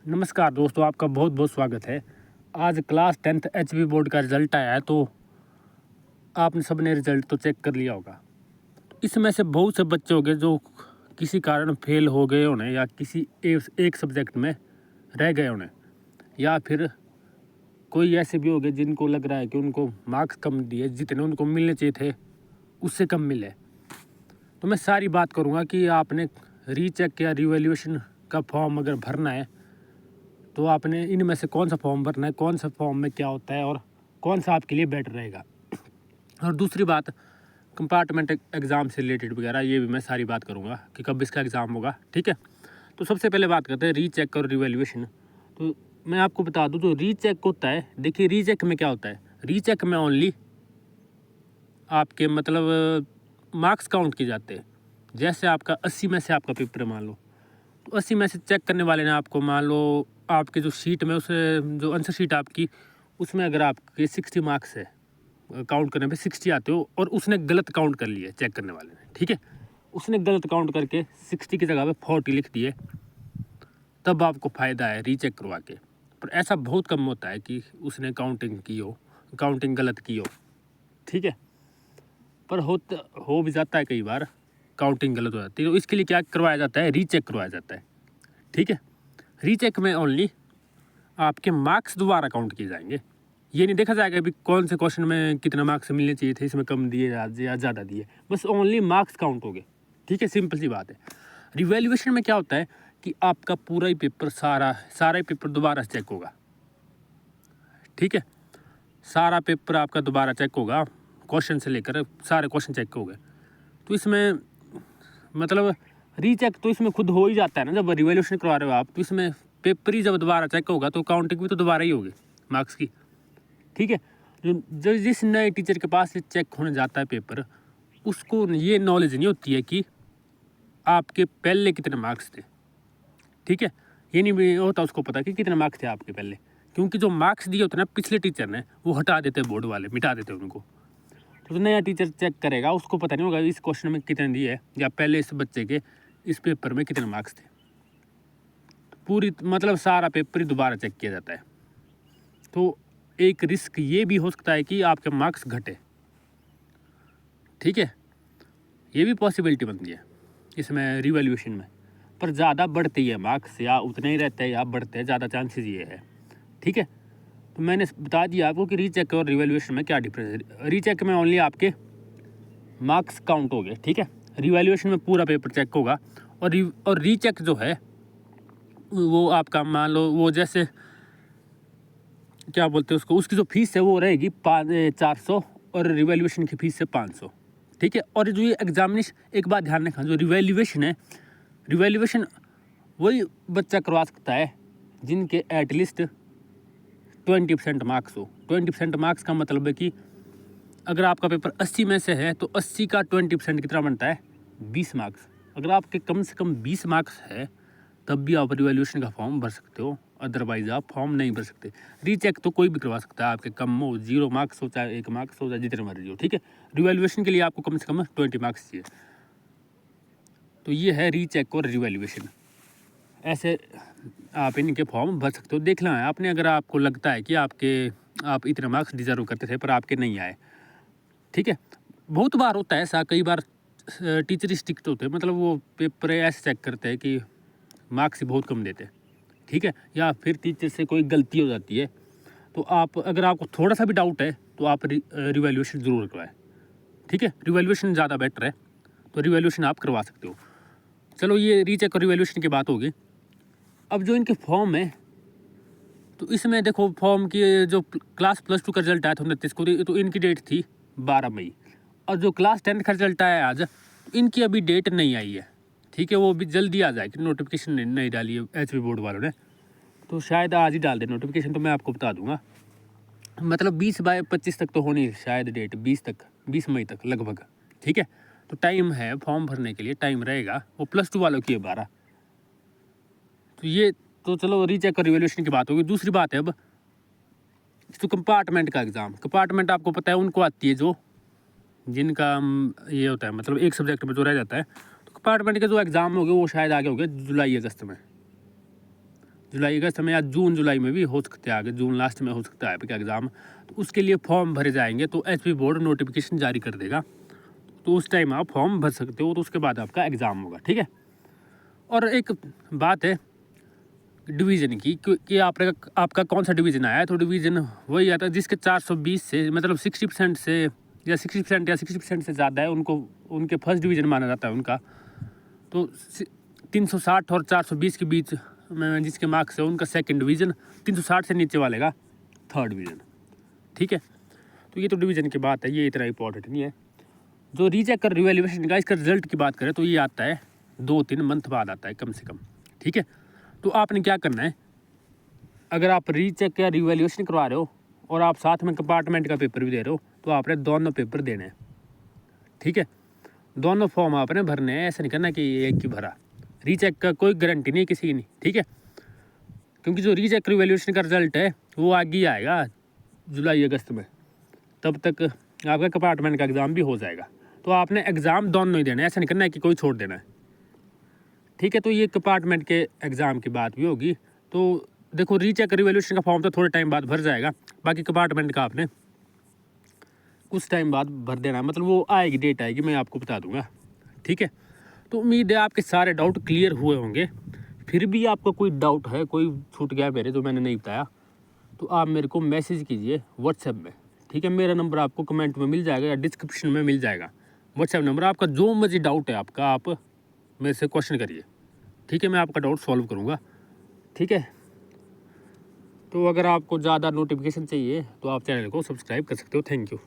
नमस्कार दोस्तों, आपका बहुत बहुत स्वागत है। आज क्लास 10th एचबी बोर्ड का रिज़ल्ट आया है, तो आपने सबने रिज़ल्ट तो चेक कर लिया होगा। इसमें से बहुत से बच्चे होंगे जो किसी कारण फेल हो गए होने, या किसी एक सब्जेक्ट में रह गए होने, या फिर कोई ऐसे भी होंगे जिनको लग रहा है कि उनको मार्क्स कम दिए, जितने उनको मिलने चाहिए थे उससे कम मिले। तो मैं सारी बात करूँगा कि आपने रीचेक या रिवैल्यूएशन का फॉर्म अगर भरना है तो आपने इनमें से कौन सा फॉर्म भरना है, कौन सा फॉर्म में क्या होता है और कौन सा आपके लिए बेटर रहेगा। और दूसरी बात, कंपार्टमेंट एग्ज़ाम से रिलेटेड वगैरह ये भी मैं सारी बात करूँगा कि कब इसका एग्ज़ाम होगा। ठीक है, तो सबसे पहले बात करते हैं रीचेक और रिवैल्यूएशन। तो मैं आपको बता दूं, जो रीचेक होता है, देखिए रीचेक में क्या होता है। रीचेक में ओनली आपके मतलब मार्क्स काउंट किए जाते हैं। जैसे आपका 80 में से आपका पेपर मान लो, तो 80 में से चेक करने वाले ने आपको मान लो आपके जो शीट में, उसे जो आंसर शीट आपकी, उसमें अगर आपके 60 मार्क्स है, काउंट करने पे 60 आते हो, और उसने गलत काउंट कर लिए चेक करने वाले ने, ठीक है, उसने गलत काउंट करके 60 की जगह पे 40 लिख दिए, तब आपको फ़ायदा है रीचेक करवा के। पर ऐसा बहुत कम होता है कि उसने काउंटिंग गलत की हो, ठीक है। पर हो भी जाता है कई बार, काउंटिंग गलत हो जाती है, तो इसके लिए क्या करवाया जाता है, रीचेक करवाया जाता है। ठीक है, रीचेक में ओनली आपके मार्क्स दोबारा काउंट किए जाएंगे। ये नहीं देखा जाएगा भी कौन से क्वेश्चन में कितना मार्क्स मिलने चाहिए थे, इसमें कम दिए या ज़्यादा दिए, बस ओनली मार्क्स काउंट हो गए। ठीक है, सिंपल सी बात है। रिवैल्यूएशन में क्या होता है कि आपका पूरा ही पेपर, सारा ही पेपर दोबारा चेक होगा। ठीक है, सारा पेपर आपका दोबारा चेक होगा, क्वेश्चन से लेकर सारे क्वेश्चन चेक हो गए। तो इसमें मतलब रीचेक तो इसमें खुद हो ही जाता है ना, जब रिवैल्यूएशन करवा रहे हो आप, तो इसमें पेपर ही जब दोबारा चेक होगा तो काउंटिंग भी तो दोबारा ही होगी मार्क्स की। ठीक है, जो जिस नए टीचर के पास चेक होने जाता है पेपर, उसको ये नॉलेज नहीं होती है कि आपके पहले कितने मार्क्स थे। ठीक है, ये नहीं भी होता उसको पता कि कितने मार्क्स थे आपके पहले, क्योंकि जो मार्क्स दिए होते ना पिछले टीचर ने, वो हटा देते बोर्ड वाले, मिटा देते उनको। तो नया टीचर चेक करेगा, उसको पता नहीं होगा इस क्वेश्चन में कितने दिए है, या पहले इस बच्चे के इस पेपर में कितने मार्क्स थे। पूरी मतलब सारा पेपर ही दोबारा चेक किया जाता है। तो एक रिस्क ये भी हो सकता है कि आपके मार्क्स घटे। ठीक है, ये भी पॉसिबिलिटी बनती है इसमें रिवैल्यूएशन में। पर ज़्यादा बढ़ते ही है मार्क्स, या उतने ही रहते हैं या बढ़ते हैं, ज़्यादा चांसेस ये है। ठीक है, तो मैंने बता दिया आपको कि रीचेक और रिवैल्यूएशन में क्या डिफरेंस है। रीचेक में ओनली आपके मार्क्स काउंट हो गए, ठीक है। रिवैल्यूएशन में पूरा पेपर चेक होगा। और रीचेक जो है वो आपका मान लो, वो जैसे क्या बोलते हैं उसको, उसकी जो फीस है वो रहेगी 400, और रिवैल्यूएशन की फीस है 500। ठीक है, और जो ये एग्जामिनेशन, एक बात ध्यान रखना, जो रिवैल्यूएशन है, रिवैल्यूएशन वही बच्चा करवा सकता है जिनके एटलीस्ट 20% मार्क्स हो। 20% मार्क्स का मतलब है कि अगर आपका पेपर 80 में से है तो 80 का 20% कितना बनता है, 20 मार्क्स। अगर आपके कम से कम 20 मार्क्स है तब भी आप रिवैल्यूएशन का फॉर्म भर सकते हो, अदरवाइज आप फॉर्म नहीं भर सकते। रीचेक तो कोई भी करवा सकता है, आपके कम हो, 0 मार्क्स हो, चाहे 1 मार्क्स हो, चाहे जितने मर्जी हो। ठीक है, रिवैल्यूएशन के लिए आपको कम से कम 20 मार्क्स चाहिए। तो ये है रीचेक और रिवैल्यूएशन। ऐसे आप इनके फॉर्म भर सकते हो। देखना है आपने, अगर आपको लगता है कि आप इतने मार्क्स डिजर्व करते थे पर आपके नहीं आए। ठीक है, बहुत बार होता है ऐसा, कई बार टीचर स्ट्रिक्ट होते हैं, मतलब वो पेपर ऐसे चेक करते हैं कि मार्क्स ही बहुत कम देते हैं। ठीक है, या फिर टीचर से कोई गलती हो जाती है, तो आप, अगर आपको थोड़ा सा भी डाउट है तो आप रिवैल्यूएशन ज़रूर करवाएं। ठीक है, रिवैल्यूएशन ज़्यादा बेटर है, तो रिवैल्यूएशन आप करवा सकते हो। चलो, ये रीचेक और रिवैल्यूएशन की बात होगी। अब जो इनके फॉर्म है, तो इसमें देखो फॉर्म की जो क्लास +2 का रिजल्ट आया था 29 को, तो इनकी डेट थी 12 मई। और जो क्लास 10 का रिजल्ट आया आज, तो इनकी अभी डेट नहीं आई है। ठीक है, वो भी जल्दी आ जाएगी, नोटिफिकेशन नहीं डाली है एचबी बोर्ड वालों ने, तो शायद आज ही डाल दे नोटिफिकेशन, तो मैं आपको बता दूंगा। मतलब 20/25 तक तो होनी शायद डेट, 20 मई तक लगभग। ठीक है, तो टाइम है फॉर्म भरने के लिए, टाइम रहेगा। वो +2 वालों की है 12। तो ये तो चलो रीचेक और रिवैल्यूएशन की बात होगी। दूसरी बात है अब तो कंपार्टमेंट का एग्ज़ाम। कंपार्टमेंट आपको पता है उनको आती है जो जिनका ये होता है, मतलब एक सब्जेक्ट में जो रह जाता है। तो कंपार्टमेंट के जो एग्ज़ाम हो गए वो शायद आगे हो गए जुलाई अगस्त में। जुलाई अगस्त में या जून जुलाई में भी हो सकते हैं, आगे जून लास्ट में हो सकता है आपका एग्ज़ाम। तो उसके लिए फॉर्म भरे जाएंगे, तो एचपी बोर्ड नोटिफिकेशन जारी कर देगा, तो उस टाइम आप फॉर्म भर सकते हो, तो उसके बाद आपका एग्ज़ाम होगा, ठीक है। और एक बात है डिवीज़न की कि आपका कौन सा डिवीज़न आया है, तो डिवीज़न वही आता है जिसके 420 से मतलब 60% से या 60% से ज़्यादा है, उनको उनके फर्स्ट डिवीज़न माना जाता है उनका। तो 360 और 420 के बीच में जिसके मार्क्स है उनका सेकंड डिवीज़न, 360 से नीचे वाले का थर्ड डिवीज़न, ठीक है। तो ये तो डिवीज़न की बात है, ये इतना इंपॉर्टेंट नहीं है। जो रीचेक कर रिवैल्यूएशन का इसका रिजल्ट की बात करें तो ये आता है 2-3 मंथ बाद आता है कम से कम, ठीक है। तो आपने क्या करना है, अगर आप रीचेक या रिवैल्यूएशन करवा रहे हो और आप साथ में कंपार्टमेंट का पेपर भी दे रहे हो, तो आपने दोनों पेपर देने हैं, ठीक है। दोनों फॉर्म आपने भरने हैं, ऐसा नहीं करना कि एक ही भरा। रीचेक का कोई गारंटी नहीं किसी की नहीं, ठीक है, क्योंकि जो रीचेक रिवैल्यूएशन का रिजल्ट है वो आगे ही आएगा जुलाई अगस्त में, तब तक आपका कंपार्टमेंट का एग्ज़ाम भी हो जाएगा। तो आपने एग्ज़ाम दोनों ही देना है, ऐसा नहीं करना है कि कोई छोड़ देना है, ठीक है। तो ये कंपार्टमेंट के एग्ज़ाम की बात भी होगी। तो देखो रीचेक रिवैल्यूएशन का फॉर्म तो थोड़े टाइम बाद भर जाएगा, बाकी कंपार्टमेंट का आपने कुछ टाइम बाद भर देना है, मतलब वो आएगी, डेट आएगी, मैं आपको बता दूंगा, ठीक है। तो उम्मीद है आपके सारे डाउट क्लियर हुए होंगे। फिर भी आपको कोई डाउट है, कोई छूट गया मेरे जो मैंने नहीं बताया, तो आप मेरे को मैसेज कीजिए व्हाट्सएप में, ठीक है। मेरा नंबर आपको कमेंट में मिल जाएगा या डिस्क्रिप्शन में मिल जाएगा, व्हाट्सएप नंबर। आपका जो मर्जी डाउट है आपका, आप मेरे से क्वेश्चन करिए, ठीक है, मैं आपका डाउट सॉल्व करूँगा, ठीक है। तो अगर आपको ज़्यादा नोटिफिकेशन चाहिए तो आप चैनल को सब्सक्राइब कर सकते हो। Thank you.